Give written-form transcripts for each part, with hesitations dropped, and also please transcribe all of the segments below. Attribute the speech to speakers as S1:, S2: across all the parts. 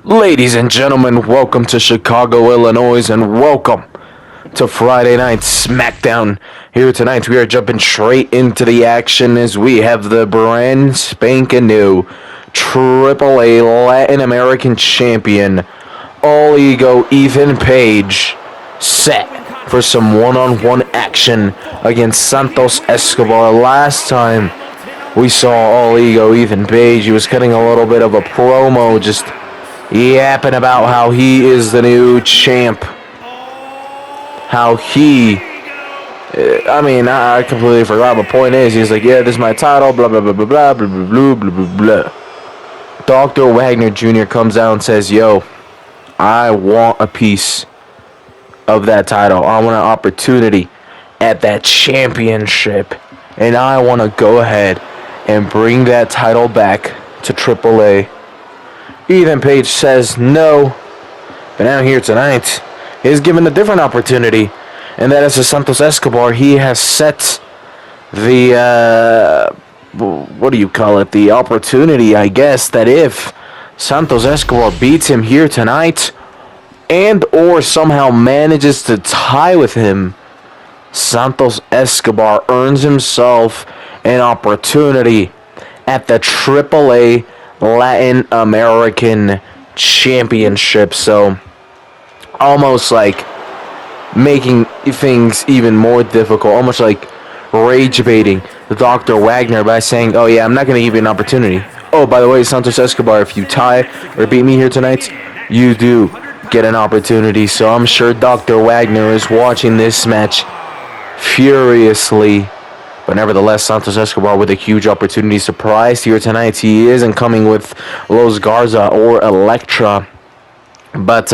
S1: Ladies and gentlemen, welcome to Chicago, Illinois, and welcome to Friday Night SmackDown. Here tonight, we are jumping straight into the action as we have the brand spanking new AAA Latin American Champion, All Ego Ethan Page, set for some one-on-one action against Santos Escobar. Last time we saw All Ego Ethan Page, he was cutting a little bit of a promo, just yapping about how he is the new champ. I completely forgot. But point is, he's like, yeah, this is my title, blah, blah, blah, blah, blah, blah, blah, blah, blah, blah. Dr. Wagner Jr. comes out and says, yo, I want a piece of that title. I want an opportunity at that championship. And I want to go ahead and bring that title back to AAA. Ethan Page says no, but now here tonight, he's given a different opportunity, and that is to Santos Escobar. He has set the, the opportunity, I guess, that if Santos Escobar beats him here tonight, and or somehow manages to tie with him, Santos Escobar earns himself an opportunity at the AAA Latin American Championship. So almost like making things even more difficult, almost like rage baiting Dr. Wagner by saying, oh yeah, I'm not going to give you an opportunity. Oh, by the way, Santos Escobar, if you tie or beat me here tonight, you do get an opportunity. So I'm sure Dr. Wagner is watching this match furiously. But nevertheless, Santos Escobar with a huge opportunity. Surprised here tonight. He isn't coming with Los Garza or Elektra. But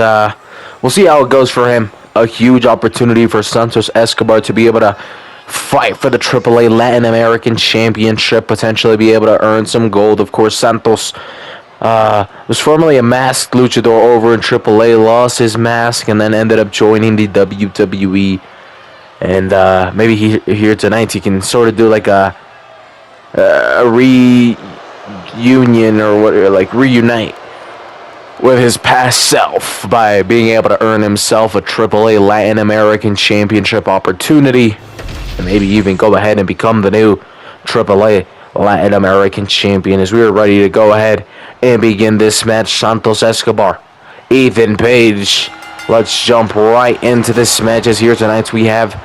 S1: we'll see how it goes for him. A huge opportunity for Santos Escobar to be able to fight for the AAA Latin American Championship. Potentially be able to earn some gold. Of course, Santos was formerly a masked luchador over in AAA. Lost his mask and then ended up joining the WWE. And maybe here tonight he can sort of do like a reunion reunite with his past self by being able to earn himself a AAA Latin American Championship opportunity, and maybe even go ahead and become the new AAA Latin American Champion. As we are ready to go ahead and begin this match, Santos Escobar, Ethan Page. Let's jump right into this match. As here tonight we have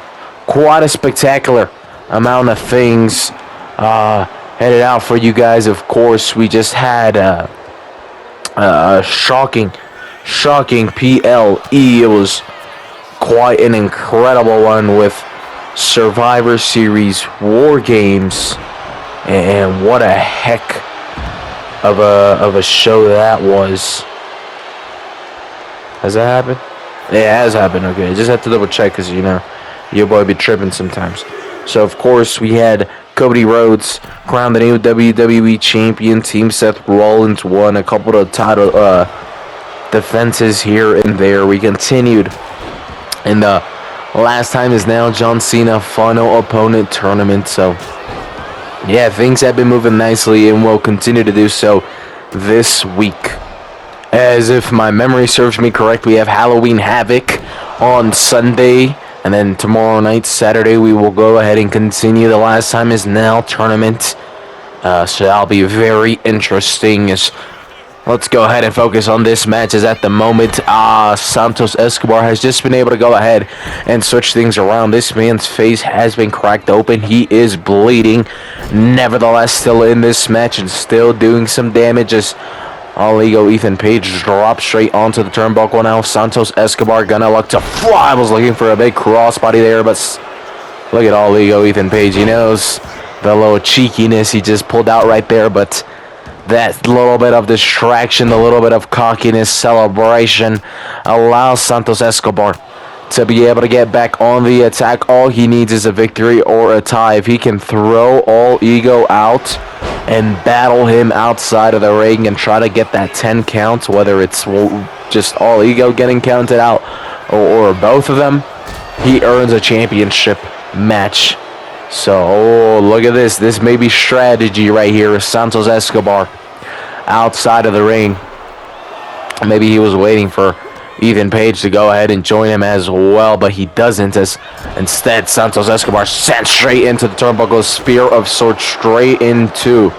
S1: quite a spectacular amount of things headed out for you guys. Of course, we just had a shocking PLE. It was quite an incredible one with Survivor Series War Games, and what a heck of a show that was. Has that happened? Yeah, it has happened. Okay, just have to double check because your boy be tripping sometimes. So, of course, we had Cody Rhodes crowned the new WWE Champion. Team Seth Rollins won a couple of title defenses here and there. We continued. And the last time is now John Cena final opponent tournament. So, yeah, things have been moving nicely and will continue to do so this week. As if my memory serves me correct, we have Halloween Havoc on Sunday. And then tomorrow night, Saturday, we will go ahead and continue the Last Time Is Now tournament. So that'll be very interesting. Let's go ahead and focus on this match. As at the moment, Santos Escobar has just been able to go ahead and switch things around. This man's face has been cracked open. He is bleeding. Nevertheless, still in this match and still doing some damage. As All Ego Ethan Page drops straight onto the turnbuckle now. Santos Escobar gonna look to fly. I was looking for a big crossbody there, but look at All Ego Ethan Page. He knows the little cheekiness he just pulled out right there, but that little bit of distraction, the little bit of cockiness, celebration allows Santos Escobar to be able to get back on the attack. All he needs is a victory or a tie. If he can throw All Ego out and battle him outside of the ring and try to get that 10 count, whether it's just All Ego getting counted out or both of them, he earns a championship match. So, look at this. This may be strategy right here. Santos Escobar outside of the ring. Maybe he was waiting for Ethan Page to go ahead and join him as well, but he doesn't, as instead Santos Escobar sent straight into the turnbuckle, spear of sorts straight into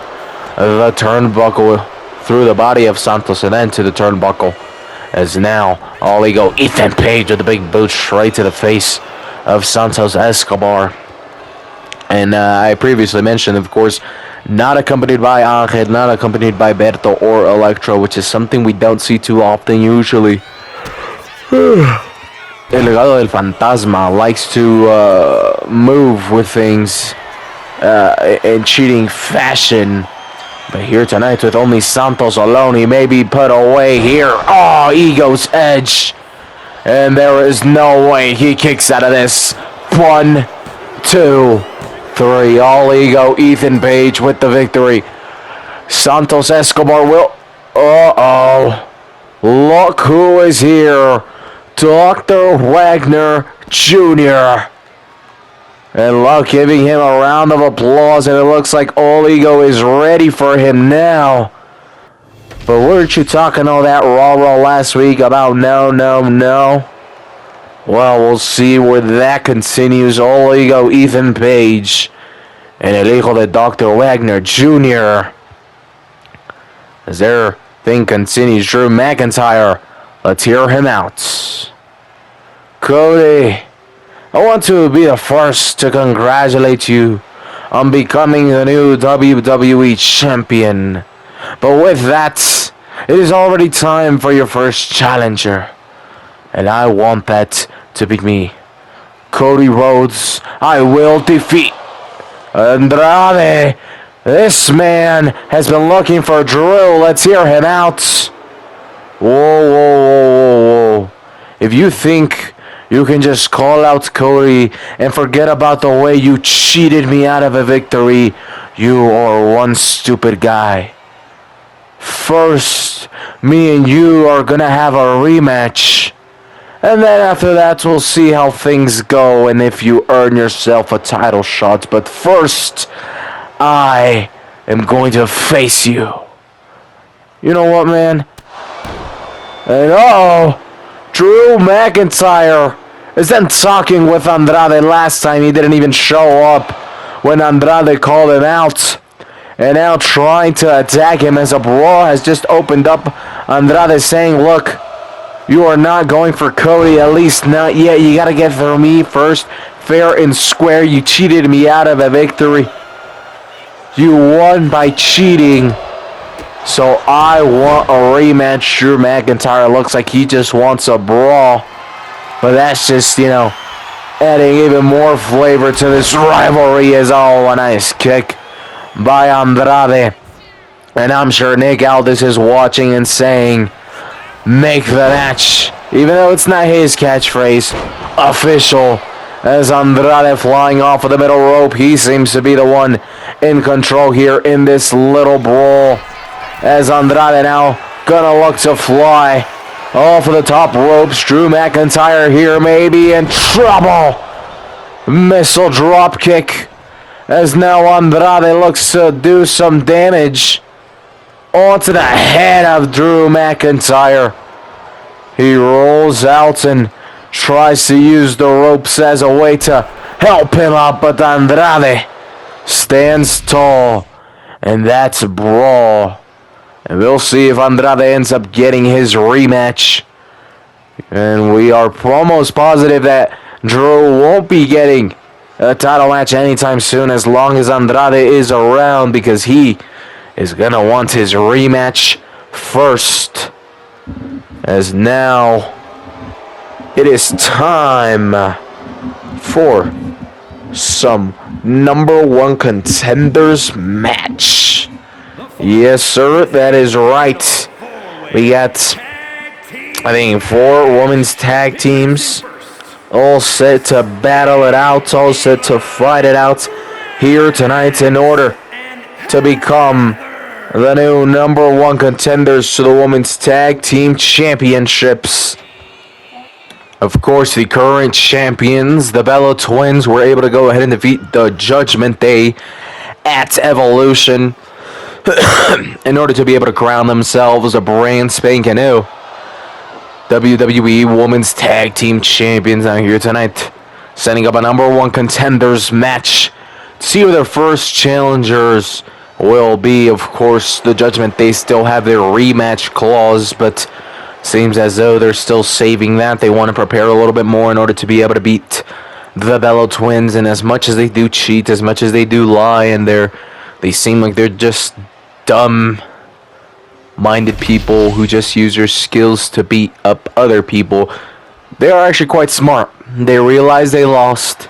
S1: the turnbuckle through the body of Santos and then to the turnbuckle, as now All Ego Ethan Page with the big boot straight to the face of Santos Escobar. And I previously mentioned, of course, not accompanied by Angel, not accompanied by Berto or Electro, which is something we don't see too often usually. El Legado del Fantasma likes to move with things in cheating fashion. But here tonight, with only Santos alone, he may be put away here. Oh, Ego's Edge. And there is no way he kicks out of this. 1, 2, 3. All Ego Ethan Page with the victory. Santos Escobar will... Uh-oh. Look who is here. Dr. Wagner Jr. And look, giving him a round of applause, and it looks like All Ego is ready for him now. But weren't you talking all that rah-rah last week about no? Well, we'll see where that continues. All Ego Ethan Page and El Hijo de Dr. Wagner Jr. As their thing continues, Drew McIntyre. Let's hear him out. Cody, I want to be the first to congratulate you on becoming the new WWE champion. But with that, it is already time for your first challenger. And I want that to be me. Cody Rhodes, I will defeat Andrade. This man has been looking for Drew. Let's hear him out. Whoa. If you think you can just call out Cody and forget about the way you cheated me out of a victory, you are one stupid guy. First, me and you are gonna have a rematch. And then after that, we'll see how things go and if you earn yourself a title shot. But first, I am going to face you. You know what, man? And Drew McIntyre is then talking with Andrade. Last time he didn't even show up when Andrade called him out. And now trying to attack him as a brawl has just opened up. Andrade saying, look, you are not going for Cody, at least not yet. You gotta get through me first. Fair and square. You cheated me out of a victory. You won by cheating. So I want a rematch. Drew McIntyre looks like he just wants a brawl. But that's just, adding even more flavor to this rivalry. Is a nice kick by Andrade. And I'm sure Nick Aldis is watching and saying, make the match, even though it's not his catchphrase, official. As Andrade flying off of the middle rope. He seems to be the one in control here in this little brawl. As Andrade now gonna look to fly off of the top ropes. Drew McIntyre here maybe in trouble. Missile drop kick. As now Andrade looks to do some damage onto the head of Drew McIntyre. He rolls out and tries to use the ropes as a way to help him out, but Andrade stands tall, and that's a brawl. And we'll see if Andrade ends up getting his rematch. And we are almost positive that Drew won't be getting a title match anytime soon as long as Andrade is around, because he is going to want his rematch first. As now it is time for some number one contenders match. Yes, sir, that is right. We got, I think, 4 women's tag teams all set to battle it out, all set to fight it out here tonight in order to become the new number one contenders to the Women's Tag Team Championships. Of course, the current champions, the Bella Twins, were able to go ahead and defeat the Judgment Day at Evolution in order to be able to crown themselves a brand spanking new WWE Women's Tag Team Champions out here tonight, setting up a number one contenders match to see who their first challengers will be. Of course, the Judgment, they still have their rematch clause, but seems as though they're still saving that. They want to prepare a little bit more in order to be able to beat the Bello Twins. And as much as they do cheat, as much as they do lie, and they seem like they're just dumb-minded people who just use their skills to beat up other people, they are actually quite smart. They realize they lost,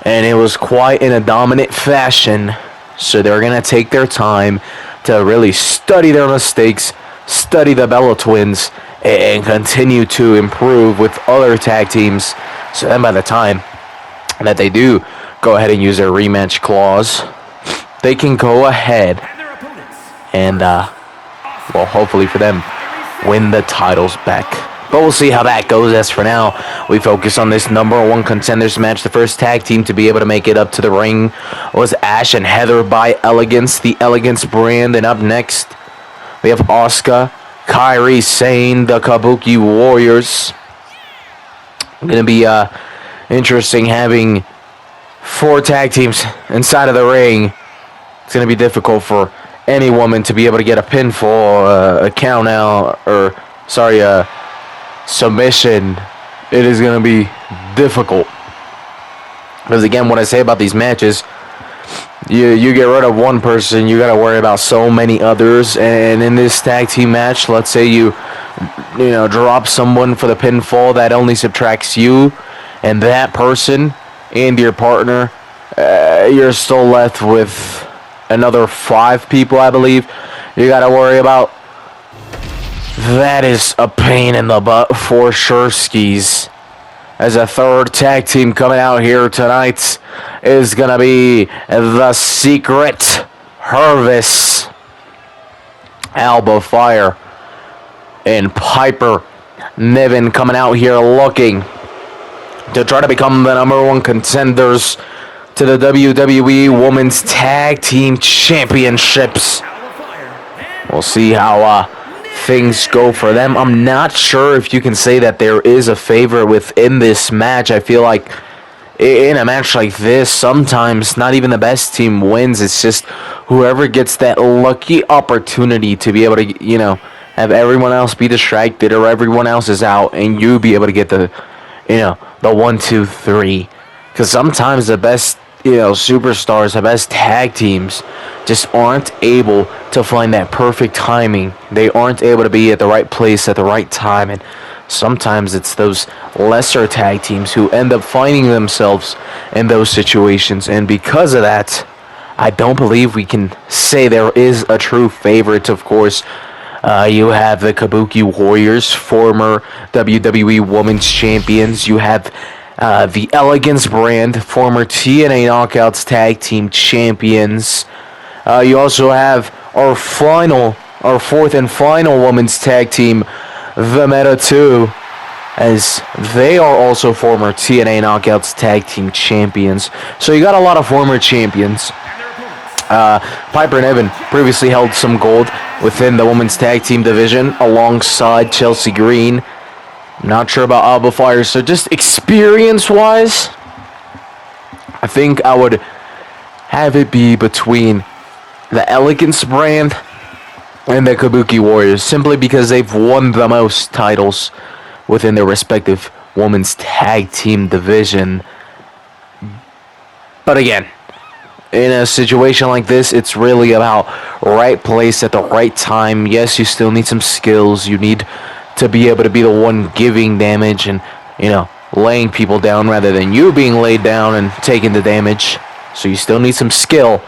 S1: and it was quite in a dominant fashion. So they're going to take their time to really study their mistakes, study the Bello Twins, and continue to improve with other tag teams. So then by the time that they do go ahead and use their rematch clause, they can go ahead and, well, hopefully for them, win the titles back. But we'll see how that goes. As for now, we focus on this number one contenders match. The first tag team to be able to make it up to the ring was Ash and Heather by Elegance, the Elegance brand. And up next, we have Asuka, Kairi Sane, the Kabuki Warriors. Going to be interesting having 4 tag teams inside of the ring. It's going to be difficult for any woman to be able to get a pinfall, a count out, or, submission. It is going to be difficult. Because again, what I say about these matches, you get rid of one person, you got to worry about so many others. And in this tag team match, let's say you drop someone for the pinfall, that only subtracts you and that person and your partner. You're still left with another 5 people, I believe, you got to worry about. That is a pain in the butt for sure skis. As a third tag team coming out here tonight is going to be the Secret Harvest. Alba Fire and Piper Niven coming out here looking to try to become the number one contenders to the WWE Women's Tag Team Championships. We'll see how things go for them. I'm not sure if you can say that there is a favorite within this match. I feel like in a match like this, sometimes not even the best team wins. It's just whoever gets that lucky opportunity to be able to, have everyone else be distracted or everyone else is out and you be able to get the 1, 2, 3. Because sometimes the best superstars, the best tag teams just aren't able to find that perfect timing. They aren't able to be at the right place at the right time, and sometimes it's those lesser tag teams who end up finding themselves in those situations. And because of that, I don't believe we can say there is a true favorite. Of course, you have the Kabuki Warriors, former WWE Women's Champions. You have the Elegance brand, former TNA Knockouts Tag Team Champions. You also have our 4th and final Women's Tag Team, the Meta 2, as they are also former TNA Knockouts Tag Team Champions. So you got a lot of former champions. Piper Niven previously held some gold within the Women's Tag Team division alongside Chelsea Green. I'm not sure about Alba Fire, so just experience-wise, I think I would have it be between the Elegance brand and the Kabuki Warriors, simply because they've won the most titles within their respective Women's Tag Team division. But again, in a situation like this, it's really about right place at the right time. Yes, you still need some skills. You need to be able to be the one giving damage and, laying people down rather than you being laid down and taking the damage. So you still need some skill.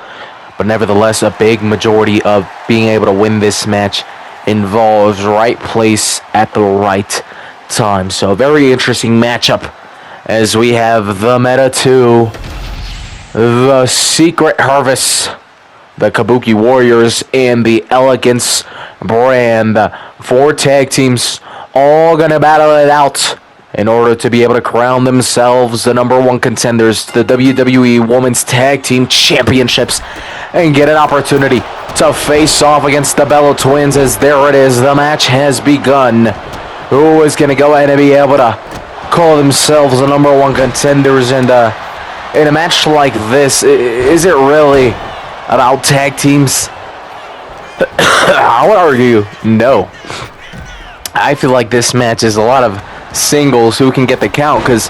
S1: But nevertheless, a big majority of being able to win this match involves right place at the right time. So a very interesting matchup as we have the Meta 2, the Secret Harvest, the Kabuki Warriors, and the Elegance brand. 4 tag teams all going to battle it out in order to be able to crown themselves the number one contenders to the WWE Women's Tag Team Championships and get an opportunity to face off against the Bello Twins. As there it is, the match has begun. who is going to go ahead and be able to call themselves the number one contenders. And in a match like this, is it really about tag teams? I would argue no. I feel like this match is a lot of singles who can get the count, because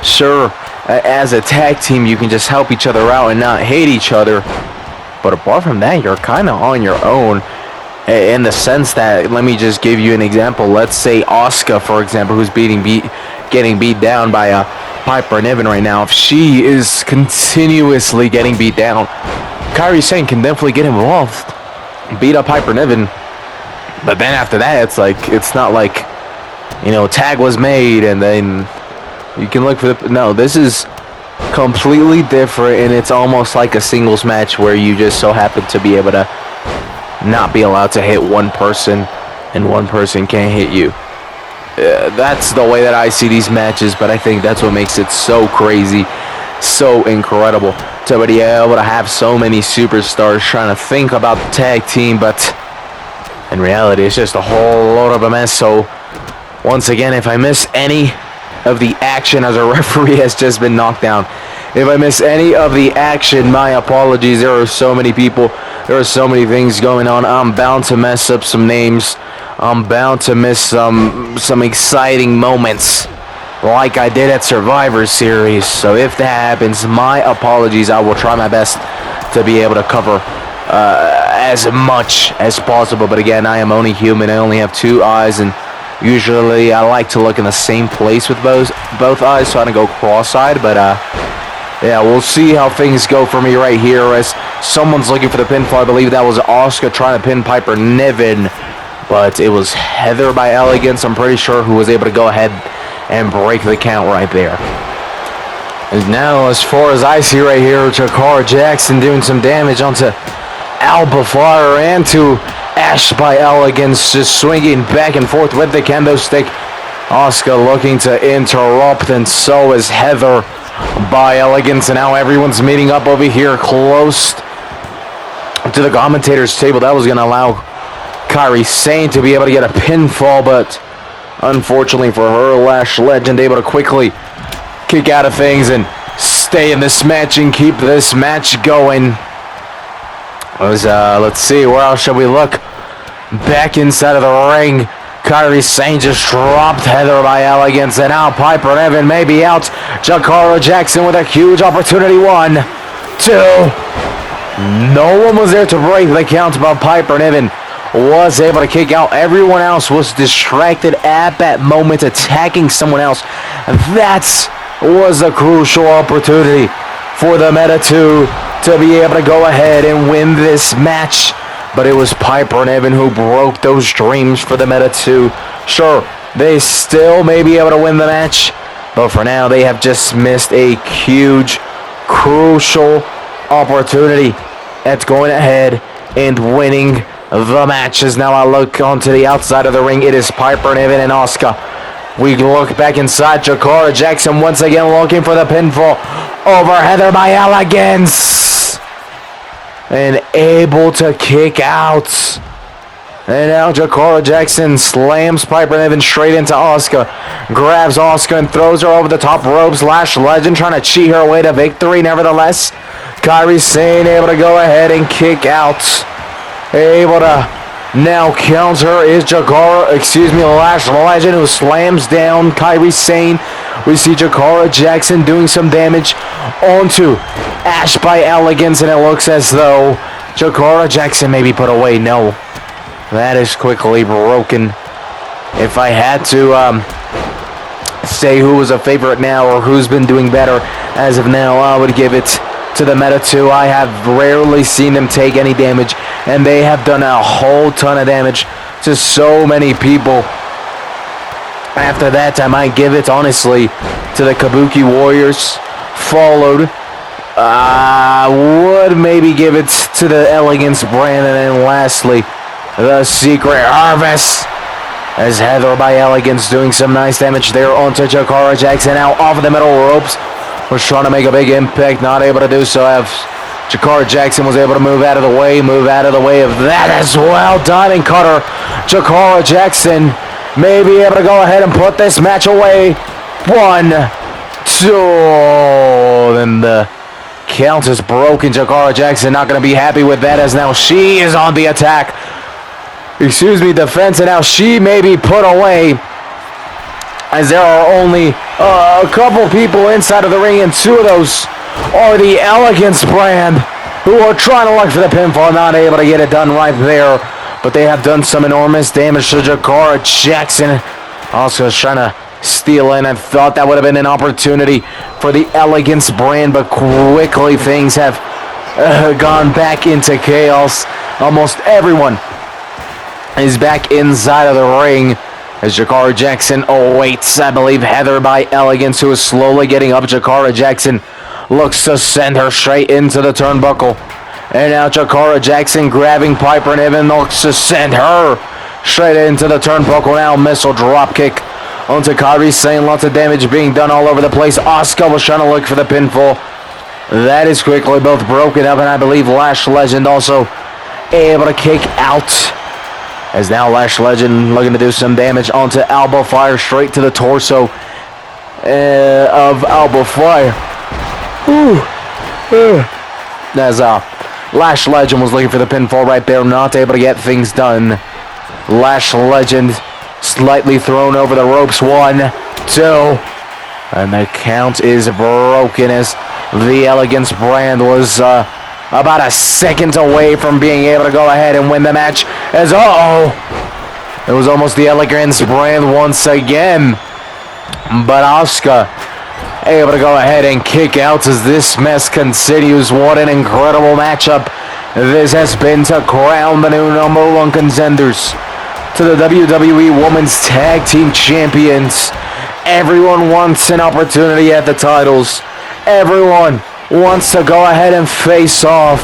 S1: sure, as a tag team you can just help each other out and not hate each other, but apart from that you're kind of on your own, in the sense that, let me just give you an example. Let's say Asuka, for example, who's getting beat down by Piper Niven right now. If she is continuously getting beat down, Kairi Sane can definitely get involved, beat up Piper Niven. But then after that, it's not like, tag was made and then you can look for the... No, this is completely different, and it's almost like a singles match where you just so happen to be able to not be allowed to hit one person and one person can't hit you. That's the way that I see these matches, but I think that's what makes it so crazy, so incredible to be able to have so many superstars trying to think about the tag team, but in reality it's just a whole load of a mess. So once again, if I miss any of the action as a referee has just been knocked down, if I miss any of the action, my apologies. There are so many people, there are so many things going on. I'm bound to mess up some names. I'm bound to miss some exciting moments like I did at Survivor Series. So if that happens, my apologies. I will try my best to be able to cover as much as possible. But again, I am only human. I only have two eyes, and usually I like to look in the same place with both eyes, so I don't go cross-eyed. But yeah, we'll see how things go for me right here, as someone's looking for the pinfall. I believe that was Asuka trying to pin Piper Niven, but it was Heather by Elegance, I'm pretty sure, who was able to go ahead and break the count right there. And now, as far as I see right here, Jakara Jackson doing some damage onto Alba Flyer and to Ash by Elegance, just swinging back and forth with the kendo stick. Asuka looking to interrupt, and so is Heather by Elegance. And now everyone's meeting up over here close to the commentator's table. That was going to allow Kairi Sane to be able to get a pinfall, but unfortunately for her, Lash Legend able to quickly kick out of things and stay in this match and keep this match going. Let's see, where else shall we look? Back inside of the ring, Kairi Sane just dropped Heather by Elegance, and now Piper Niven may be out. Jakara Jackson with a huge opportunity. 1, 2. No one was there to break the count, but Piper Niven was able to kick out. Everyone else was distracted at that moment, attacking someone else. That was a crucial opportunity for the Meta 2 to be able to go ahead and win this match. But it was Piper Niven who broke those dreams for the Meta 2. Sure, they still may be able to win the match, but for now they have just missed a huge, crucial opportunity at going ahead and winning the match. As now I look onto the outside of the ring, it is Piper Niven and Asuka. We look back inside, Jakara Jackson once again looking for the pinfall over Heather by Elegance, and able to kick out. And now Jakara Jackson slams Piper Niven straight into Asuka, grabs Asuka and throws her over the top ropes. Lash Legend trying to cheat her way to victory. Nevertheless, Kairi Sane able to go ahead and kick out. Able to now counter is Lash Legend, who slams down Kairi Sane. We see Jakara Jackson doing some damage onto Ash by Elegance, and it looks as though Jakara Jackson may be put away. No, that is quickly broken. If I had to say who was a favorite now or who's been doing better as of now, I would give it to the Meta 2. I have rarely seen them take any damage, and they have done a whole ton of damage to so many people. After that, I might give it, honestly, to the Kabuki Warriors, followed. I would maybe give it to the Elegance brand, and then lastly, the Secret Harvest, as Heather by Elegance doing some nice damage there onto Jakara Jackson. Now off of the middle ropes, was trying to make a big impact, not able to do so. Jakara Jackson was able to move out of the way of that as well. Done and cut her. Jakara Jackson may be able to go ahead and put this match away. 1, 2. Then the count is broken. Jakara Jackson not going to be happy with that, as now she is on the attack. Excuse me, defense, and now she may be put away, as there are only a couple people inside of the ring, and 2 of those are the Elegance brand, who are trying to look for the pinfall, not able to get it done right there. But they have done some enormous damage to Jakara Jackson. Also trying to steal in. I thought that would have been an opportunity for the Elegance brand, but quickly things have gone back into chaos. Almost everyone is back inside of the ring, as Jakara Jackson awaits, I believe, Heather by Elegance, who is slowly getting up. Jakara Jackson looks to send her straight into the turnbuckle. And now Jakara Jackson grabbing Piper Niven, looks to send her straight into the turnbuckle. Now missile dropkick onto Kairi Sane. Lots of damage being done all over the place. Asuka was trying to look for the pinfall. That is quickly both broken up, and I believe Lash Legend also able to kick out. As now Lash Legend looking to do some damage onto Alba Fire, straight to the torso of Alba Fire. As Lash Legend was looking for the pinfall right there, not able to get things done. Lash Legend slightly thrown over the ropes. 1, 2. And the count is broken, as the Elegance brand was about a second away from being able to go ahead and win the match. As it was almost the Elegance brand once again. But Asuka able to go ahead and kick out as this mess continues. What an incredible matchup this has been to crown the new #1 contenders to the WWE Women's Tag Team Champions. Everyone wants an opportunity at the titles. Everyone wants to go ahead and face off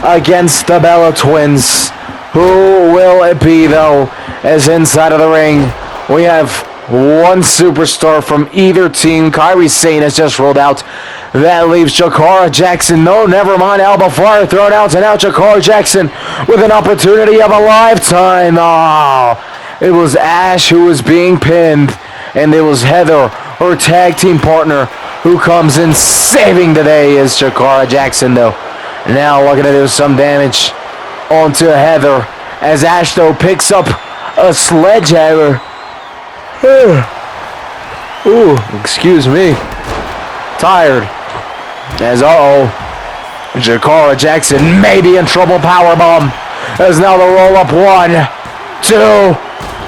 S1: against the Bella Twins. Who will it be, though? As inside of the ring, we have one superstar from either team. Kairi Sane has just rolled out. That leaves Jakara Jackson. No, never mind. Alba Fire thrown out, and now Jakara Jackson with an opportunity of a lifetime. It was Ash who was being pinned, and it was Heather, her tag team partner, who comes in saving the day. Is Jakara Jackson, though. Now looking to do some damage onto Heather, as Ash, though, picks up a sledgehammer. Ooh, excuse me. Tired. As Jakara Jackson may be in trouble. Powerbomb. As now the roll up. 1, 2,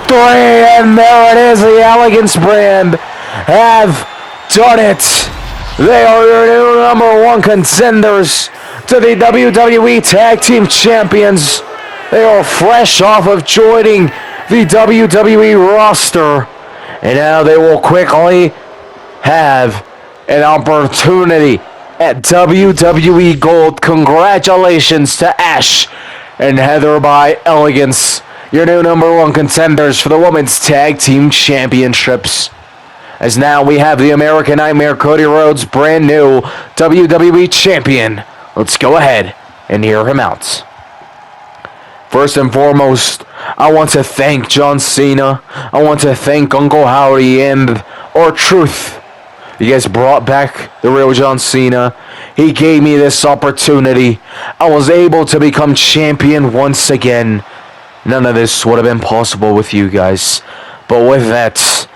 S1: 3, and there it is. The Elegance brand have done it. They are your new #1 contenders to the WWE Tag Team Champions. They are fresh off of joining the WWE roster, and now they will quickly have an opportunity at WWE Gold. Congratulations to Ash and Heather by Elegance, your new #1 contenders for the Women's Tag Team Championships. As now we have the American Nightmare, Cody Rhodes, brand new WWE Champion. Let's go ahead and hear him out. First and foremost, I want to thank John Cena. I want to thank Uncle Howdy and R-Truth. You guys brought back the real John Cena. He gave me this opportunity. I was able to become champion once again. None of this would have been possible with you guys. But with that,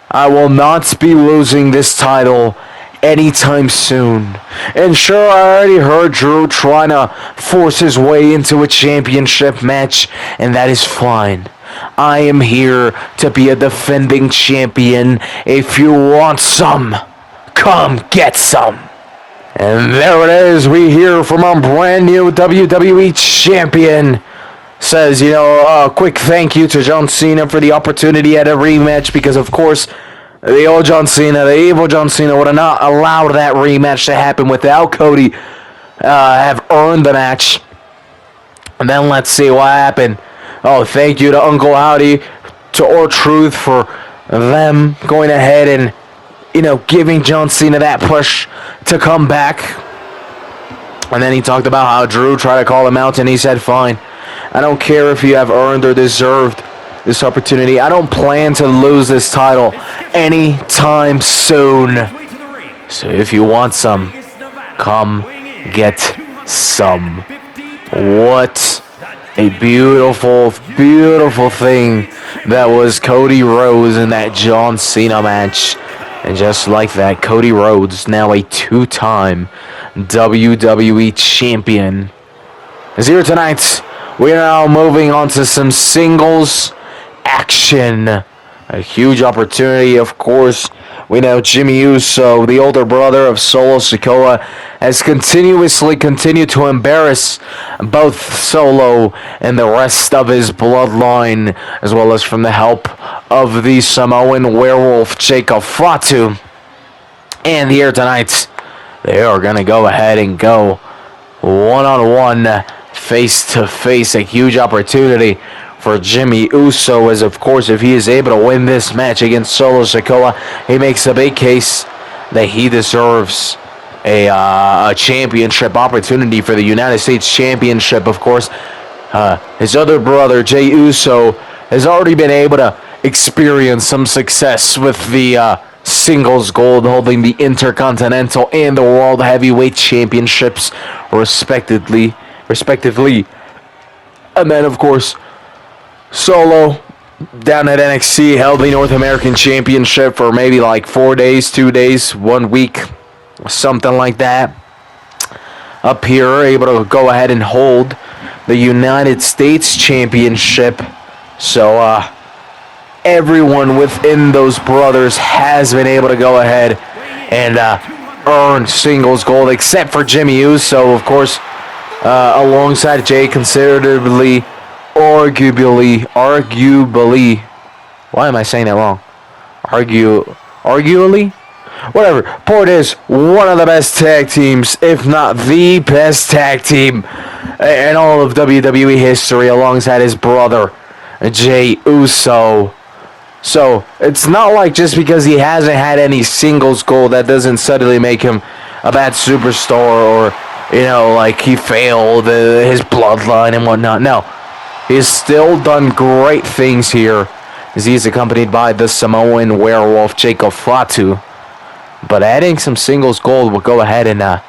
S1: I will not be losing this title anytime soon. And sure, I already heard Drew trying to force his way into a championship match, and that is fine. I am here to be a defending champion. If you want some, come get some. And there it is. We hear from our brand new WWE champion. Says, a quick thank you to John Cena for the opportunity at a rematch, because of course the old John Cena, the evil John Cena, would have not allowed that rematch to happen without Cody have earned the match. And then let's see what happened. Thank you to Uncle Howdy, to R-Truth, for them going ahead and giving John Cena that push to come back. And then he talked about how Drew tried to call him out, and he said, fine, I don't care if you have earned or deserved this opportunity. I don't plan to lose this title anytime soon. So if you want some, come get some. What a beautiful, beautiful thing that was Cody Rhodes in that John Cena match. And just like that, Cody Rhodes, now a 2-time WWE champion, is here tonight. We are now moving on to some singles action. A huge opportunity, of course. We know Jimmy Uso, the older brother of Solo Sikoa, has continued to embarrass both Solo and the rest of his bloodline, as well as from the help of the Samoan werewolf Jacob Fatu. And here tonight, they are going to go ahead and go one-on-one, face-to-face. A huge opportunity for Jimmy Uso, as of course, if he is able to win this match against Solo Sikoa, he makes a big case that he deserves a championship opportunity for the United States Championship. Of course, his other brother, Jey Uso, has already been able to experience some success with the singles gold, holding the Intercontinental and the World Heavyweight Championships, respectively. And then, of course, Solo, down at NXT, held the North American Championship for maybe like 4 days, 2 days, 1 week, something like that. Up here, able to go ahead and hold the United States Championship. So, everyone within those brothers has been able to go ahead and earn singles gold, except for Jimmy Uso, of course, alongside Jay, arguably, why am I saying that wrong? Arguably? Whatever. Point is, one of the best tag teams, if not the best tag team in all of WWE history, alongside his brother, Jey Uso. So, it's not like just because he hasn't had any singles gold, that doesn't suddenly make him a bad superstar, or, you know, like he failed his bloodline and whatnot. No. He's still done great things here, as he's accompanied by the Samoan werewolf Jacob Fatu. But adding some singles gold will go ahead and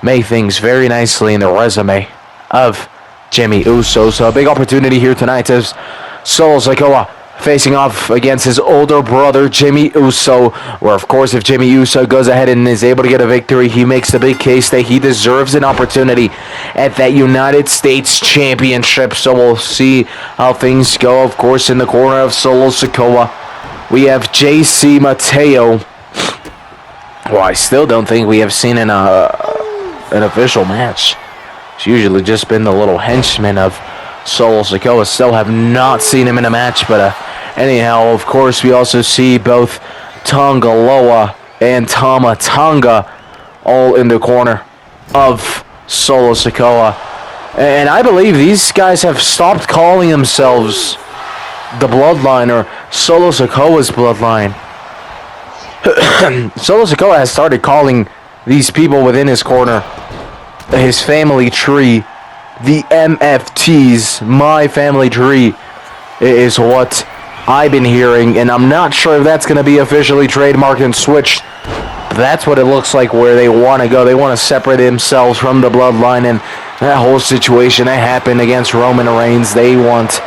S1: make things very nicely in the resume of Jimmy Uso. So a big opportunity here tonight as Solo Sikoa facing off against his older brother Jimmy Uso, where of course if Jimmy Uso goes ahead and is able to get a victory, he makes a big case that he deserves an opportunity at that United States Championship. So we'll see how things go. Of course, in the corner of Solo Sikoa, we have JC Mateo. Well, I still don't think we have seen an official match. It's usually just been the little henchman of Solo Sikoa. Still have not seen him in a match, but anyhow, of course, we also see both Tonga Loa and Tama Tonga all in the corner of Solo Sikoa. And I believe these guys have stopped calling themselves the Bloodline or Solo Sikoa's Bloodline. Solo Sikoa has started calling these people within his corner his family tree. The MFTs, my family tree, is what I've been hearing, and I'm not sure if that's going to be officially trademarked and switched. But that's what it looks like where they want to go. They want to separate themselves from the Bloodline, and that whole situation that happened against Roman Reigns, they want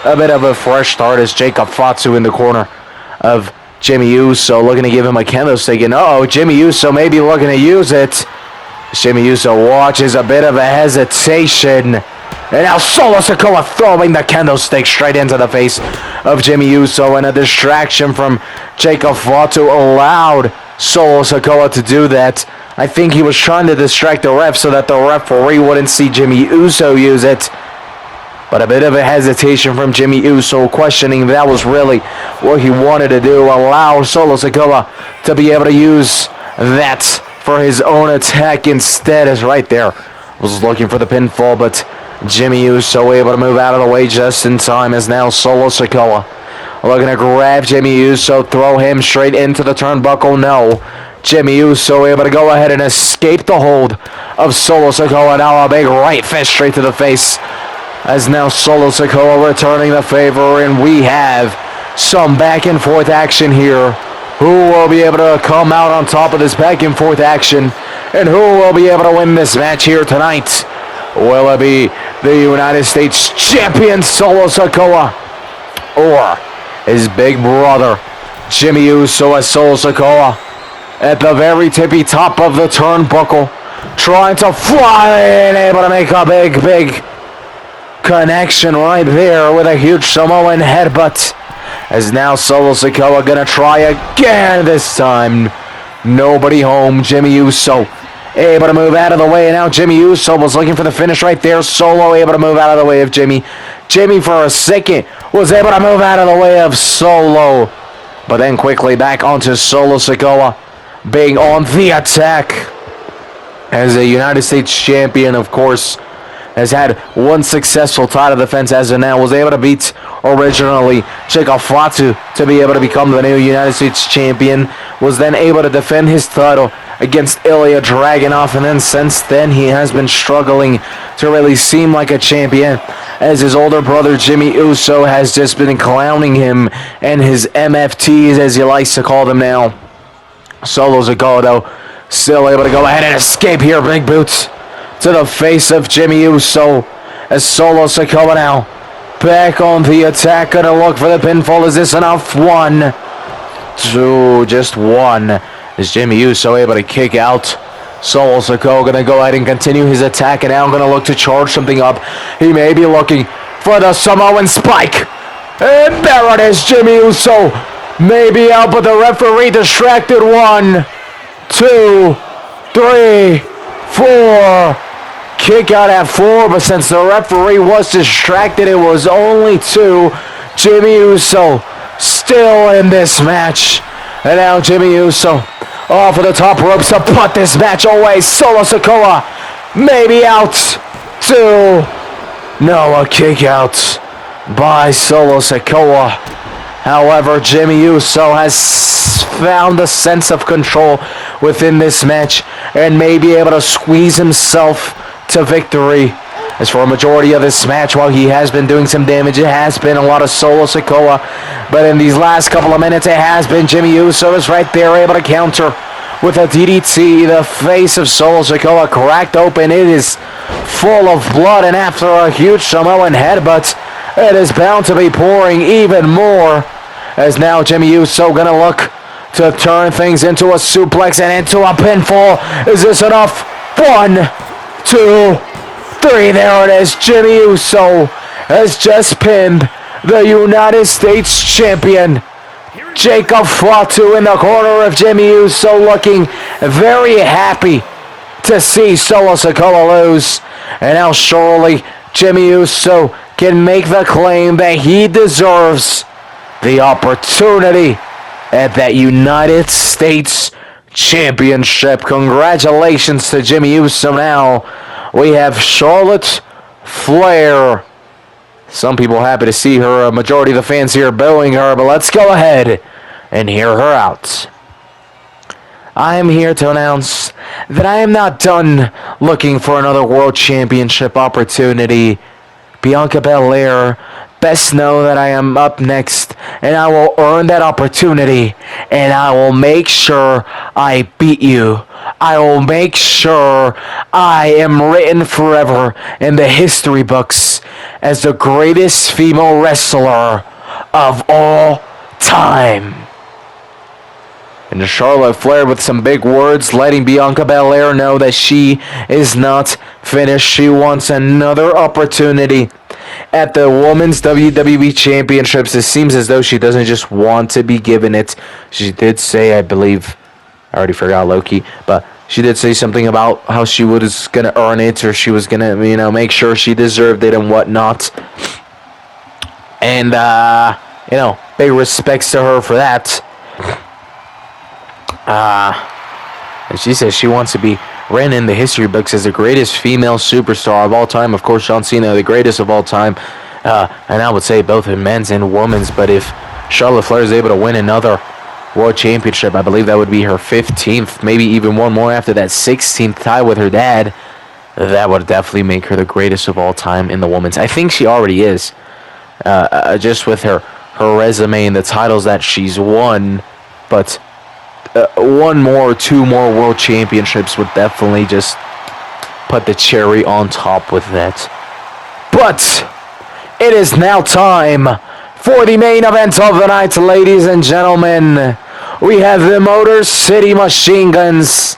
S1: a bit of a fresh start as Jacob Fatu in the corner of Jimmy Uso, looking to give him a kendo stick, and Jimmy Uso may be looking to use it. Jimmy Uso watches a bit of a hesitation. And now Solo Sikoa throwing the kendo stick straight into the face of Jimmy Uso. And a distraction from Jacob Fatu allowed Solo Sikoa to do that. I think he was trying to distract the ref so that the referee wouldn't see Jimmy Uso use it. But a bit of a hesitation from Jimmy Uso, questioning if that was really what he wanted to do. Allow Solo Sikoa to be able to use that for his own attack instead, as right there was looking for the pinfall, but Jimmy Uso able to move out of the way just in time, as now Solo Sikoa looking to grab Jimmy Uso, throw him straight into the turnbuckle. No, Jimmy Uso able to go ahead and escape the hold of Solo Sikoa. Now a big right fist straight to the face as now Solo Sikoa returning the favor, and we have some back and forth action here. Who will be able to come out on top of this back and forth action, and who will be able to win this match here tonight? Will it be the United States Champion Solo Sikoa, or his big brother Jimmy Uso, as Solo Sikoa at the very tippy top of the turnbuckle, trying to fly and able to make a big connection right there with a huge Samoan headbutt. As now Solo Sikoa gonna try again this time. Nobody home. Jimmy Uso able to move out of the way, and now Jimmy Uso was looking for the finish right there. Solo able to move out of the way of Jimmy. Jimmy for a second was able to move out of the way of Solo, but then quickly back onto Solo Sikoa, being on the attack. As a United States champion, of course, has had one successful title defense as of now. Was able to beat originally Jacob Fatu to be able to become the new United States champion. Was then able to defend his title against Ilya Dragunov, and then since then he has been struggling to really seem like a champion, as his older brother Jimmy Uso has just been clowning him and his MFTs, as he likes to call them now. Solo Sikoa, though, still able to go ahead and escape here. Big boots to the face of Jimmy Uso, as Solo Sikoa now back on the attack, gonna look for the pinfall. Is this enough? 1, 2, just one. Is Jimmy Uso able to kick out? Solo Sikoa gonna go ahead and continue his attack, and now gonna look to charge something up. He may be looking for the Samoan spike, and there it is. Jimmy Uso may be out, but the referee distracted. 1, 2, 3, 4. Kick out at 4, but since the referee was distracted, it was only 2. Jimmy Uso still in this match, and now Jimmy Uso off of the top ropes to put this match away. Solo Sikoa maybe out. 2. No, a kick out by Solo Sikoa. However, Jimmy Uso has found a sense of control within this match and may be able to squeeze himself to victory. As for a majority of this match, while he has been doing some damage, it has been a lot of Solo Sikoa, but in these last couple of minutes, it has been Jimmy Uso is right there able to counter with a DDT. The face of Solo Sikoa cracked open. It is full of blood, and after a huge Samoan headbutt, it is bound to be pouring even more, as now Jimmy Uso gonna look to turn things into a suplex and into a pinfall. Is this enough? 1, 2, 3. There it is. Jimmy Uso has just pinned the United States champion. Jacob Fatu in the corner of Jimmy Uso, looking very happy to see Solo Sikoa lose. And now surely Jimmy Uso can make the claim that he deserves the opportunity at that United States Championship. Congratulations to Jimmy Uso. Now we have Charlotte Flair. Some people happy to see her. A majority of the fans here booing her, but let's go ahead and hear her out. I am here to announce that I am not done looking for another World Championship opportunity. Bianca Belair, best know that I am up next, and I will earn that opportunity, and I will make sure I beat you. I will make sure I am written forever in the history books as the greatest female wrestler of all time. And Charlotte Flair with some big words, letting Bianca Belair know that she is not finished. She wants another opportunity at the Women's WWE Championships. It seems as though she doesn't just want to be given it. She did say, I believe, I already forgot Loki, but she did say something about how she was going to earn it, or she was going to, make sure she deserved it and whatnot. And, big respects to her for that. And she says she wants to be written in the history books as the greatest female superstar of all time. Of course, John Cena, the greatest of all time. And I would say both in men's and women's. But if Charlotte Flair is able to win another World Championship, I believe that would be her 15th, maybe even one more after that 16th tie with her dad. that would definitely make her the greatest of all time in the women's. I think she already is, just with her resume and the titles that she's won. But one more, two more world championships would definitely just put the cherry on top with that. But it is now time for the main event of the night, ladies and gentlemen. We have the Motor City Machine Guns,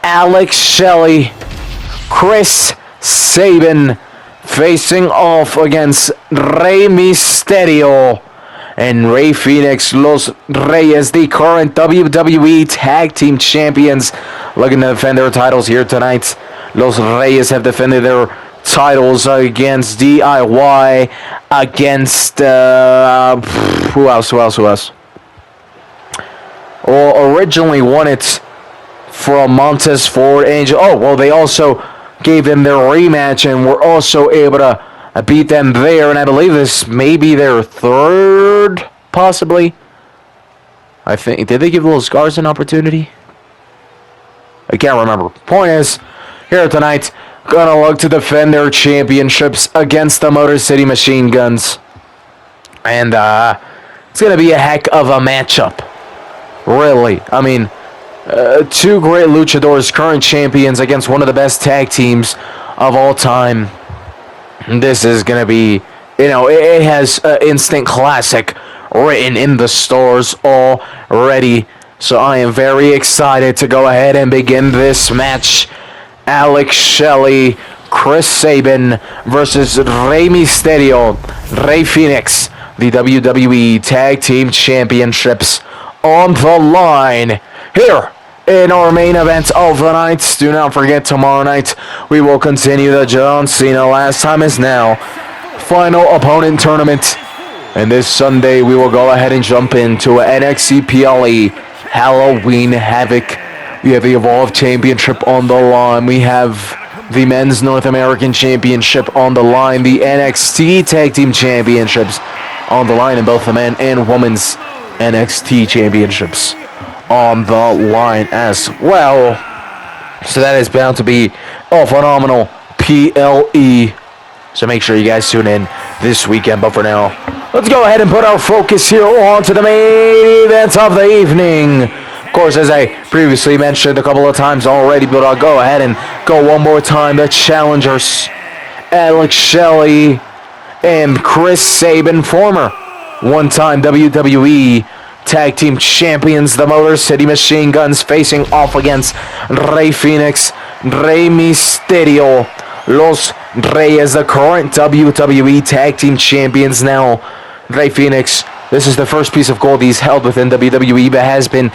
S1: Alex Shelley, Chris Sabin, facing off against Rey Mysterio and Rey Fenix, Los Reyes, the current WWE Tag Team Champions, looking to defend their titles here tonight. Los Reyes have defended their titles against DIY, against who else? Or originally won it from Montez Ford, Angel. Oh, well, they also gave them their rematch and were also able to beat them there. And I believe this may be their third, possibly. I think. Did they give Little Scars an opportunity? I can't remember. Point is, here tonight, gonna look to defend their championships against the Motor City Machine Guns. And it's gonna be a heck of a matchup. Really. I mean, two great luchadors, current champions, against one of the best tag teams of all time. This is going to be, it has instant classic written in the stars already. So I am very excited to go ahead and begin this match. Alex Shelley, Chris Sabin versus Rey Mysterio, Rey Fenix, the WWE Tag Team Championships on the line here in our main event of the night. Do not forget, tomorrow night we will continue the John Cena Last Time Is Now final opponent tournament. And this Sunday we will go ahead and jump into NXT PLE Halloween Havoc. We have the Evolve Championship on the line. We have the Men's North American Championship on the line. The NXT Tag Team Championships on the line, and both the men and women's NXT Championships on the line as well. So that is bound to be a phenomenal PLE. So make sure you guys tune in this weekend. But for now, let's go ahead and put our focus here on to the main event of the evening. Of course, as I previously mentioned a couple of times already, but I'll go ahead and go one more time. The challengers, Alex Shelley and Chris Sabin, former one-time WWE Tag Team Champions, the Motor City Machine Guns, facing off against Rey Fenix, Rey Mysterio, Los Reyes, the current WWE Tag Team Champions now. Rey Fenix, this is the first piece of gold he's held within WWE, but has been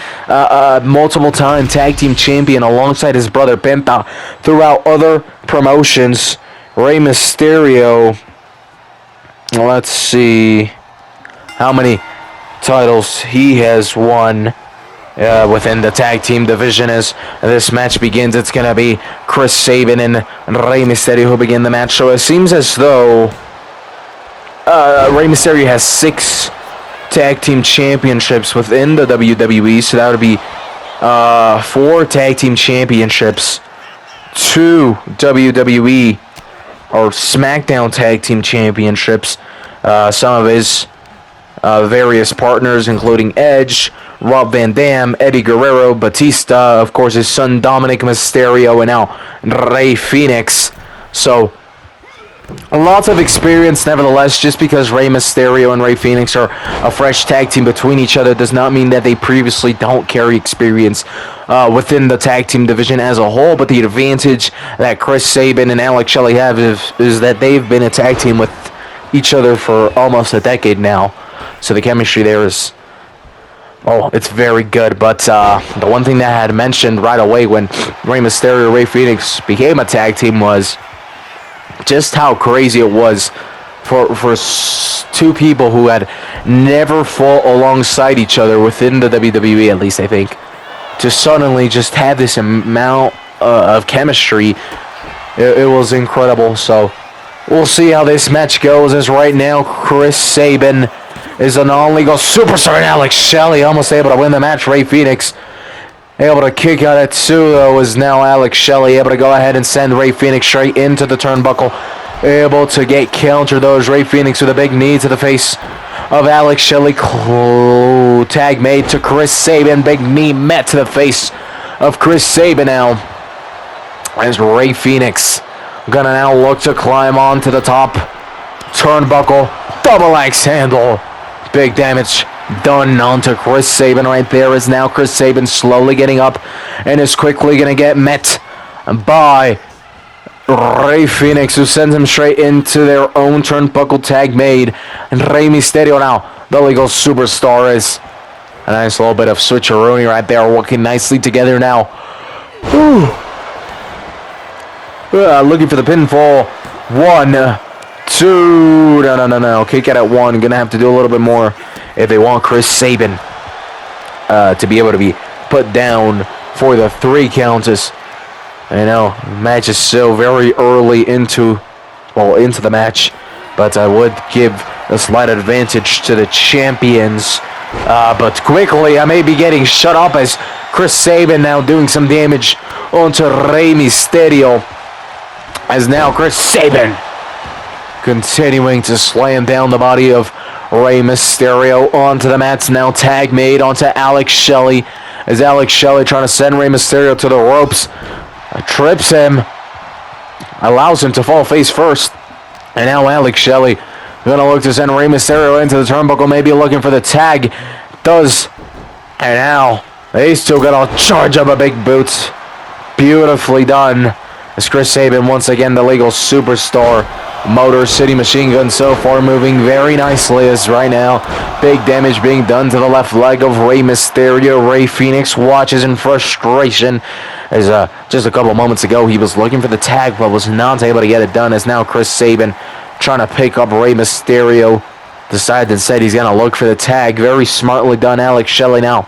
S1: multiple-time Tag Team Champion alongside his brother Penta throughout other promotions. Rey Mysterio, let's see how many titles he has won within the tag team division. As this match begins, it's going to be Chris Sabin and Rey Mysterio who begin the match. So it seems as though Rey Mysterio has 6 tag team championships within the WWE. So that would be 4 tag team championships, 2 WWE or SmackDown tag team championships. Some of his various partners, including Edge, Rob Van Dam, Eddie Guerrero, Batista, of course his son Dominic Mysterio, and now Rey Fenix. So lots of experience nevertheless. Just because Rey Mysterio and Rey Fenix are a fresh tag team between each other does not mean that they previously don't carry experience within the tag team division as a whole. But the advantage that Chris Sabin and Alex Shelley have is that they've been a tag team with each other for almost a decade now. So the chemistry there is, it's very good. But the one thing that I had mentioned right away when Rey Mysterio and Rey Fenix became a tag team was just how crazy it was for two people who had never fought alongside each other within the WWE, at least I think, to suddenly just have this amount of chemistry. It was incredible. So we'll see how this match goes, as right now Chris Sabin is a non-legal superstar, and Alex Shelley almost able to win the match. Rey Fenix Able to kick out at two, though, is now Alex Shelley. Able to go ahead and send Rey Fenix straight into the turnbuckle. Able to get counter, though, as Rey Fenix with a big knee to the face of Alex Shelley. Tag made to Chris Sabin. Big knee met to the face of Chris Sabin now. As Rey Fenix gonna now look to climb onto the top turnbuckle. Double axe handle. Big damage done onto Chris Sabin right there. Is now Chris Sabin slowly getting up and is quickly gonna get met by Rey Fenix, who sends him straight into their own turnbuckle tag made. And Rey Mysterio now, the legal superstar, is a nice little bit of switcheroonie right there, working nicely together now. Looking for the pinfall. 1, 2. No. Kick out at 1. Gonna have to do a little bit more if they want Chris Sabin to be able to be put down for the 3 counts. I know, match is so very early into the match, but I would give a slight advantage to the champions. But quickly, I may be getting shut up as Chris Sabin now doing some damage onto Rey Mysterio. As now Chris Sabin continuing to slam down the body of Rey Mysterio onto the mats. Now tag made onto Alex Shelley. As Alex Shelley trying to send Rey Mysterio to the ropes. Trips him. Allows him to fall face first. And now Alex Shelley gonna look to send Rey Mysterio into the turnbuckle. Maybe looking for the tag. Does. And now they still gonna charge up a big boot. Beautifully done. As Chris Sabin, once again, the legal superstar. Motor City Machine Gun so far moving very nicely as right now. Big damage being done to the left leg of Rey Mysterio. Rey Fenix watches in frustration as just a couple moments ago he was looking for the tag but was not able to get it done. As now Chris Sabin trying to pick up Rey Mysterio. Decided instead he's going to look for the tag. Very smartly done, Alex Shelley now.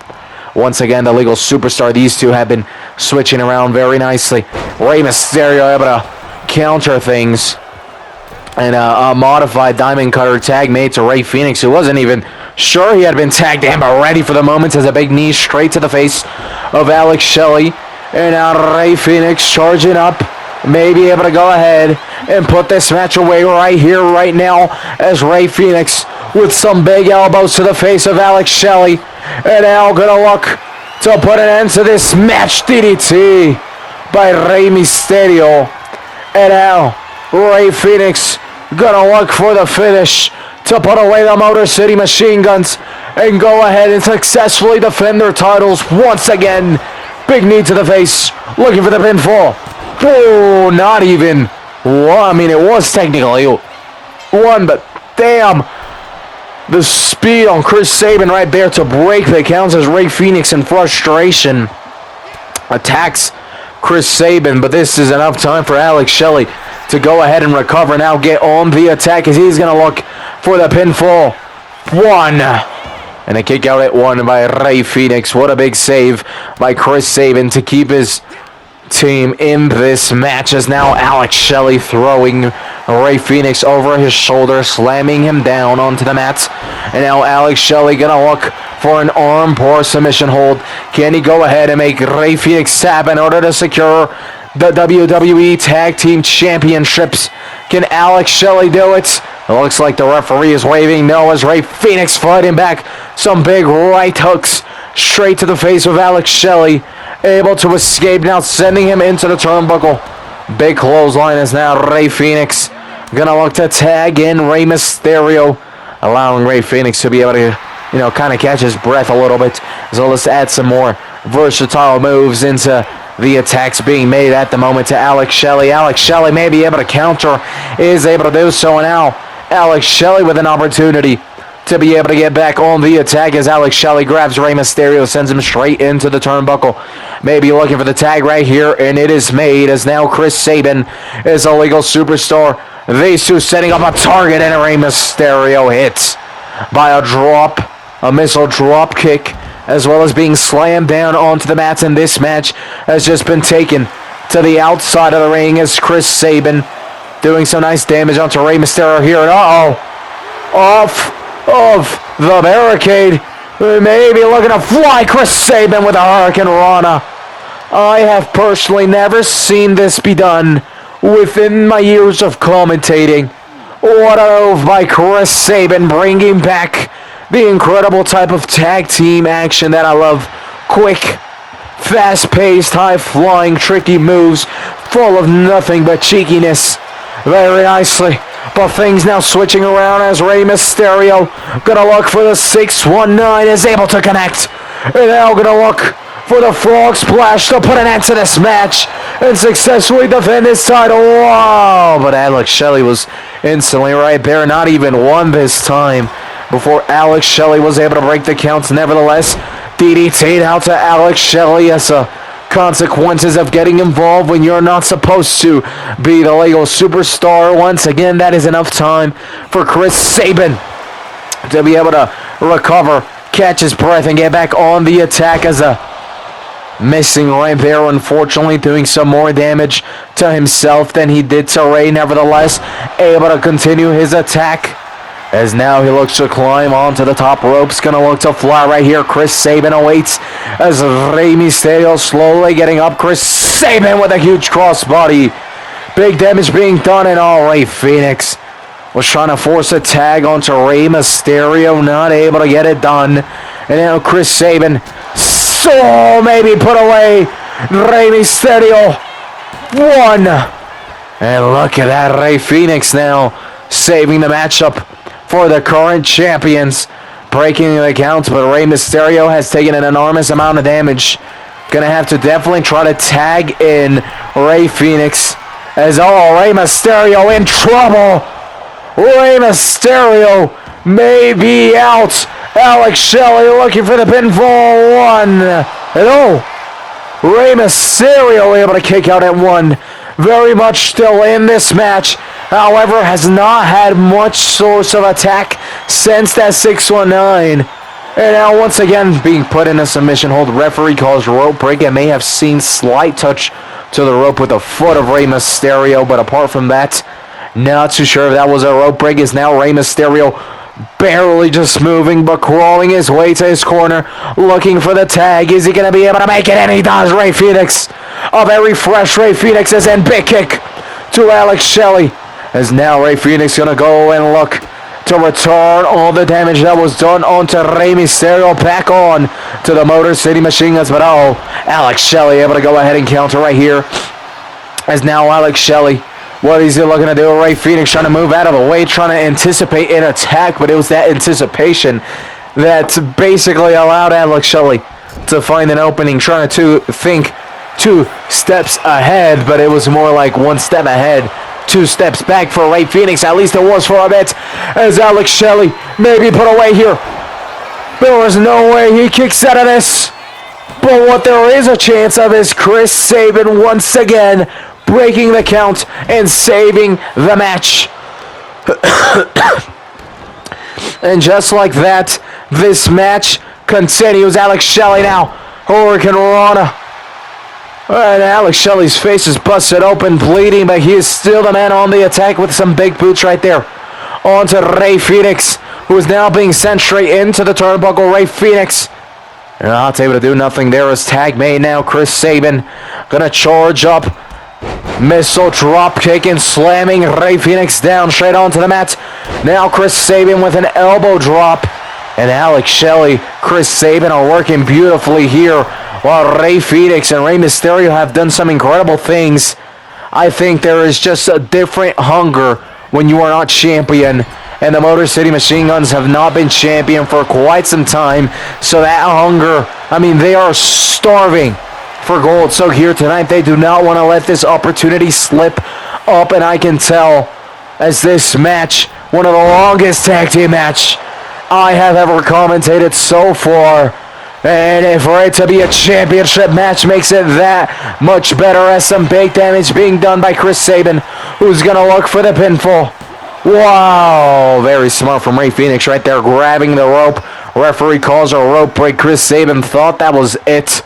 S1: Once again, the legal superstar. These two have been switching around very nicely. Rey Mysterio able to counter things. And a modified diamond cutter tag made to Rey Fenix, who wasn't even sure he had been tagged in, but ready for the moment as a big knee straight to the face of Alex Shelley. And now Rey Fenix charging up, maybe able to go ahead and put this match away right here, right now, as Rey Fenix with some big elbows to the face of Alex Shelley. And now gonna look to put an end to this match. DDT by Rey Mysterio. And now Rey Fenix gonna look for the finish to put away the Motor City Machine Guns and go ahead and successfully defend their titles once again. Big knee to the face, looking for the pinfall. Oh, not even one. I mean, it was technically one, but damn. The speed on Chris Sabin right there to break the counts as Rey Fenix in frustration attacks Chris Sabin, but this is enough time for Alex Shelley to go ahead and recover. Now get on the attack as he's going to look for the pinfall. 1. And a kick out at 1 by Rey Fenix. What a big save by Chris Sabin to keep his team in this match. As now Alex Shelley throwing Rey Fenix over his shoulder, slamming him down onto the mats. And now Alex Shelley going to look for an arm bar submission hold. Can he go ahead and make Rey Fenix tap in order to secure the WWE Tag Team Championships? Can Alex Shelley do it? It looks like the referee is waving no as Rey Fenix fighting back. Some big right hooks straight to the face of Alex Shelley. Able to escape now, sending him into the turnbuckle. Big clothesline is now Rey Fenix gonna look to tag in Rey Mysterio, allowing Rey Fenix to be able to, kind of catch his breath a little bit, as well as add some more versatile moves into the attacks being made at the moment to Alex Shelley. Alex Shelley may be able to counter, is able to do so, and now Alex Shelley with an opportunity to be able to get back on the attack as Alex Shelley grabs Rey Mysterio, sends him straight into the turnbuckle. Maybe looking for the tag right here, and it is made as now Chris Sabin is a legal superstar. These two setting up a target, and Rey Mysterio hits by a missile drop kick, as well as being slammed down onto the mats. And this match has just been taken to the outside of the ring as Chris Sabin doing some nice damage onto Rey Mysterio here. And off of the barricade. Maybe looking to fly Chris Sabin with a Hurricane Rana. I have personally never seen this be done within my years of commentating. What a move by Chris Sabin, bringing back the incredible type of tag team action that I love. Quick, fast-paced, high-flying, tricky moves, full of nothing but cheekiness. Very nicely. But things now switching around as Rey Mysterio gonna look for the 619, is able to connect. And now gonna look for the frog splash to put an end to this match and successfully defend his title. Wow! But Alex Shelley was instantly right there, not even one this time, before Alex Shelley was able to break the counts. Nevertheless, DDT'd out to Alex Shelley as consequences of getting involved when you're not supposed to be the legal superstar. Once again, that is enough time for Chris Sabin to be able to recover, catch his breath, and get back on the attack as a missing right there, unfortunately, doing some more damage to himself than he did to Rey. Nevertheless, able to continue his attack as now he looks to climb onto the top ropes. Gonna look to fly right here. Chris Sabin awaits as Rey Mysterio slowly getting up. Chris Sabin with a huge crossbody. Big damage being done, and Rey Fenix was trying to force a tag onto Rey Mysterio, not able to get it done. And now Chris Sabin maybe put away Rey Mysterio. One. And look at that, Rey Fenix now saving the matchup for the current champions, breaking the counts, but Rey Mysterio has taken an enormous amount of damage. Gonna have to definitely try to tag in Rey Fenix as Rey Mysterio in trouble. Rey Mysterio may be out. Alex Shelley looking for the pinfall. One. And Rey Mysterio able to kick out at one. Very much still in this match. However, has not had much source of attack since that 619. And now once again being put in a submission hold. Referee calls rope break and may have seen slight touch to the rope with the foot of Rey Mysterio. But apart from that, not too sure if that was a rope break. Is now Rey Mysterio barely just moving, but crawling his way to his corner, looking for the tag. Is he going to be able to make it? And he does. Rey Fenix, a very fresh Rey Fenix, is in. Big kick to Alex Shelley. As now Rey Fenix going to go and look to return all the damage that was done onto Rey Mysterio back on to the Motor City Machine Guns. But Alex Shelley able to go ahead and counter right here. As now Alex Shelley, what is he looking to do? Rey Fenix trying to move out of the way, trying to anticipate an attack, but it was that anticipation that basically allowed Alex Shelley to find an opening, trying to think 2 steps ahead, but it was more like 1 step ahead, 2 steps back for Rey Fenix. At least it was for a bit, as Alex Shelley maybe put away here. There was no way he kicks out of this. But what there is a chance of is Chris Sabin once again breaking the count and saving the match. And just like that, this match continues. Alex Shelley now, Hurricane Rana. And Alex Shelley's face is busted open, bleeding, but he is still the man on the attack with some big boots right there. On to Rey Fenix, who is now being sent straight into the turnbuckle. Rey Fenix not able to do nothing there as tag made now. Chris Sabin gonna charge up. Missile drop kick and slamming Rey Fenix down straight onto the mat. Now Chris Sabin with an elbow drop. And Alex Shelley, Chris Sabin are working beautifully here, while Rey Fenix and Rey Mysterio have done some incredible things. I think there is just a different hunger when you are not champion. And the Motor City Machine Guns have not been champion for quite some time. So that hunger, I mean, they are starving for gold. So here tonight, they do not want to let this opportunity slip up. And I can tell, as this match, one of the longest tag team match I have ever commentated so far. And for it to be a championship match makes it that much better, as some big damage being done by Chris Sabin, who's going to look for the pinfall. Wow, very smart from Rey Fenix right there, grabbing the rope. Referee calls a rope break. Chris Sabin thought that was it,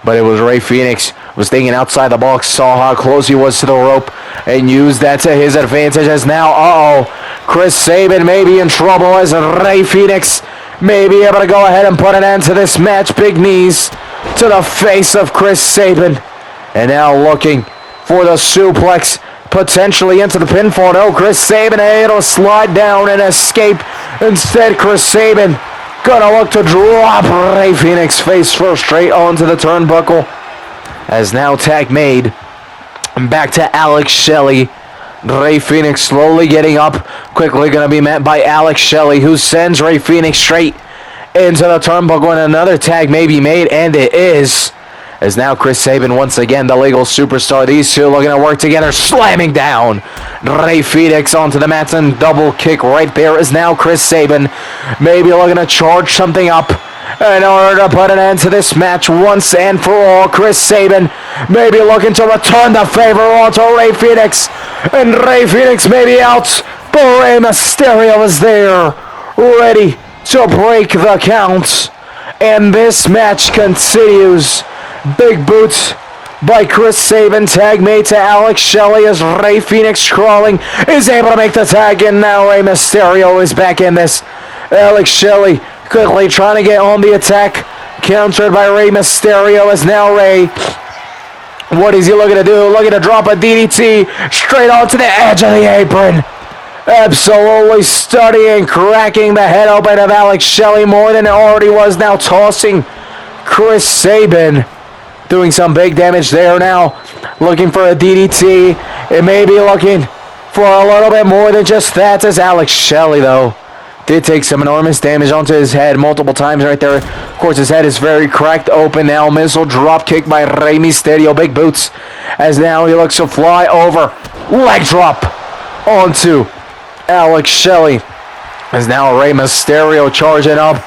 S1: but it was Rey Fenix was thinking outside the box, saw how close he was to the rope, and used that to his advantage. As now, Chris Sabin may be in trouble as Rey Fenix maybe able to go ahead and put an end to this match. Big knees to the face of Chris Sabin. And now looking for the suplex, potentially into the pinfall. No, Chris Sabin able to slide down and escape. Instead, Chris Sabin gonna look to drop Rey Fenix face first straight onto the turnbuckle. As now tag made. Back to Alex Shelley. Rey Fenix slowly getting up. Quickly going to be met by Alex Shelley, who sends Rey Fenix straight into the turnbuckle, and another tag may be made, and it is. As now Chris Sabin, once again, the legal superstar. These two looking to work together, slamming down Rey Fenix onto the mats, and double kick right there is now Chris Sabin. Maybe looking to charge something up in order to put an end to this match once and for all. Chris Sabin maybe looking to return the favor onto Rey Fenix. And Rey Fenix may be out, but Rey Mysterio is there, ready to break the count. And this match continues. Big boots by Chris Sabin. Tag made to Alex Shelley as Rey Fenix crawling is able to make the tag, and now Rey Mysterio is back in this. Alex Shelley quickly trying to get on the attack. Countered by Rey Mysterio as now Rey. What is he looking to do? Looking to drop a DDT straight onto the edge of the apron. Absolutely studying, cracking the head open of Alex Shelley more than it already was. Now tossing Chris Sabin. Doing some big damage there now. Looking for a DDT. It may be looking for a little bit more than just that, as Alex Shelley, though, did take some enormous damage onto his head multiple times right there. Of course, his head is very cracked open now. Missile drop kick by Rey Mysterio. Big boots as now he looks to fly over. Leg drop onto Alex Shelley. As now Rey Mysterio charging up.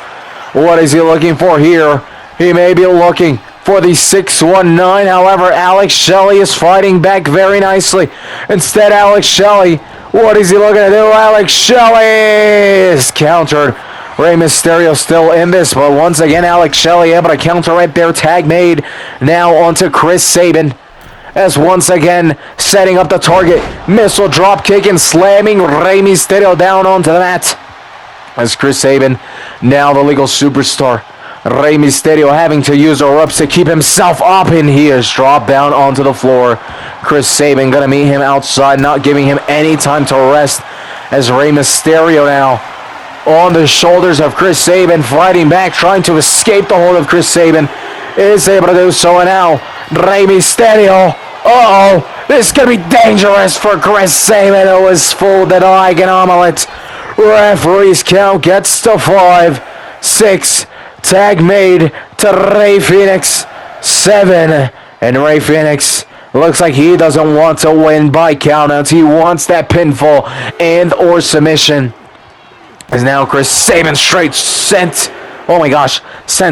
S1: What is he looking for here? He may be looking for the 619. However, Alex Shelley is fighting back very nicely. Instead, Alex Shelley, what is he looking to do? Alex Shelley is countered. Rey Mysterio still in this, but once again, Alex Shelley able to counter right there. Tag made now onto Chris Sabin. As once again, setting up the target. Missile drop kick and slamming Rey Mysterio down onto the mat. As Chris Sabin, now the legal superstar, Rey Mysterio having to use the ropes to keep himself up, and he is dropped down onto the floor. Chris Sabin gonna meet him outside, not giving him any time to rest, as Rey Mysterio now on the shoulders of Chris Sabin, fighting back, trying to escape the hold of Chris Sabin. Is able to do so, and now Rey Mysterio. This is gonna be dangerous for Chris Sabin, who is fooled the like an omelet. Referee's count gets to 5, 6. Tag made to Rey Fenix. 7. And Rey Fenix looks like he doesn't want to win by countouts. He wants that pinfall and or submission. As now Chris Sabin sent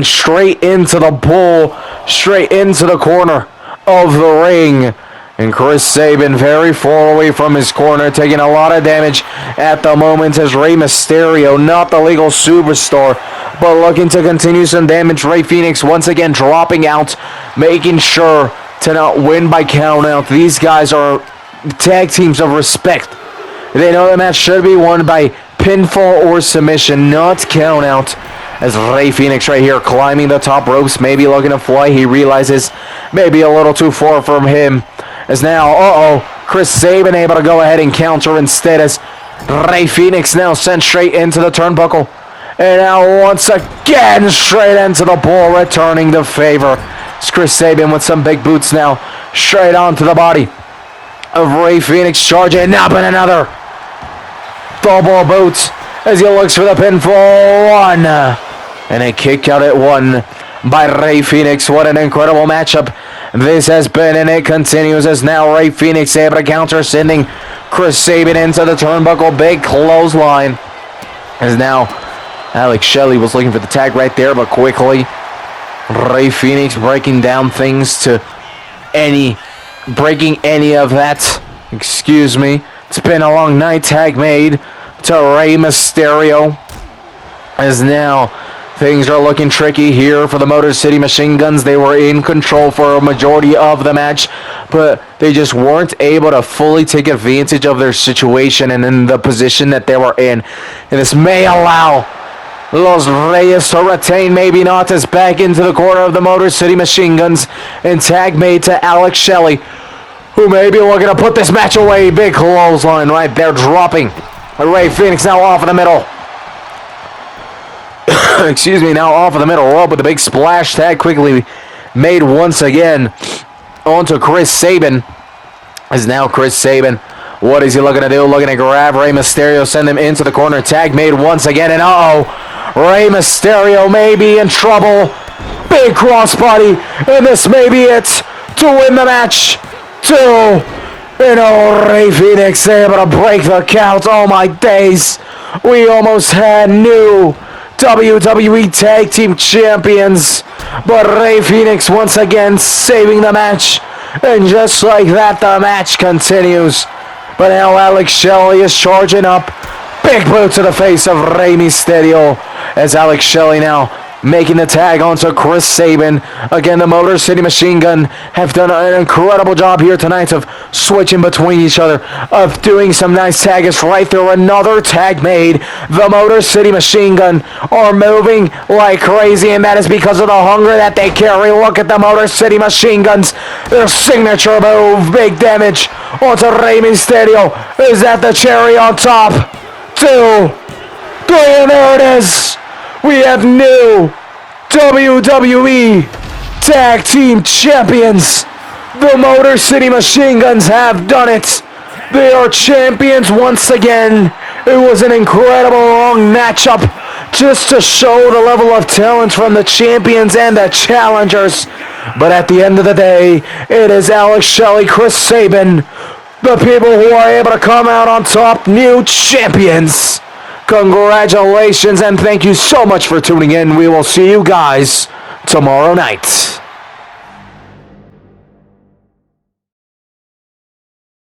S1: straight into the bull, straight into the corner of the ring. And Chris Sabin very far away from his corner, taking a lot of damage at the moment, as Rey Mysterio, not the legal superstar, but looking to continue some damage. Rey Fenix once again dropping out, making sure to not win by count out. These guys are tag teams of respect. They know the match should be won by pinfall or submission, not count out. As Rey Fenix right here climbing the top ropes, maybe looking to fly. He realizes maybe a little too far from him. As now, Chris Sabin able to go ahead and counter instead, as Rey Fenix now sent straight into the turnbuckle. And now once again straight into the ball, returning the favor. It's Chris Sabin with some big boots now, straight onto the body of Rey Fenix, charging up, and another double boots as he looks for the pinfall. 1. And a kick out at 1 by Rey Fenix. What an incredible matchup this has been, and it continues as now Rey Fenix able to counter, sending Chris Sabin into the turnbuckle. Big clothesline. As now Alex Shelley was looking for the tag right there, but quickly Rey Fenix breaking down things to breaking any of that. Excuse me. It's been a long night. Tag made to Rey Mysterio. As now things are looking tricky here for the Motor City Machine Guns. They were in control for a majority of the match, but they just weren't able to fully take advantage of their situation and in the position that they were in. And this may allow Los Reyes to retain, maybe not, as back into the corner of the Motor City Machine Guns, and tag made to Alex Shelley, who may be looking to put this match away. Big clothesline right there, dropping Rey Fénix now off of the middle. Excuse me, now off of the middle rope with a big splash tag quickly made once again onto Chris Sabin. As now Chris Sabin, what is he looking to do? Looking to grab Rey Mysterio, send him into the corner. Tag made once again, and Rey Mysterio may be in trouble. Big crossbody, and this may be it to win the match. Rey Fénix able to break the count. Oh my days, we almost had new WWE Tag Team Champions, but Rey Fénix once again saving the match, and just like that, the match continues. But now Alex Shelley is charging up. Big boot to the face of Rey Mysterio, as Alex Shelley now making the tag onto Chris Sabin. Again, the Motor City Machine Gun have done an incredible job here tonight of switching between each other, of doing some nice tags right through. Another tag made. The Motor City Machine Gun are moving like crazy, and that is because of the hunger that they carry. Look at the Motor City Machine Guns. Their signature move, big damage onto Rey Mysterio. Is that the cherry on top? 2, 3, and there it is. We have new WWE Tag Team Champions. The Motor City Machine Guns have done it. They are champions once again. It was an incredible long matchup just to show the level of talent from the champions and the challengers. But at the end of the day, it is Alex Shelley, Chris Sabin, the people who are able to come out on top, new champions. Congratulations, and thank you so much for tuning in. We will see you guys tomorrow night.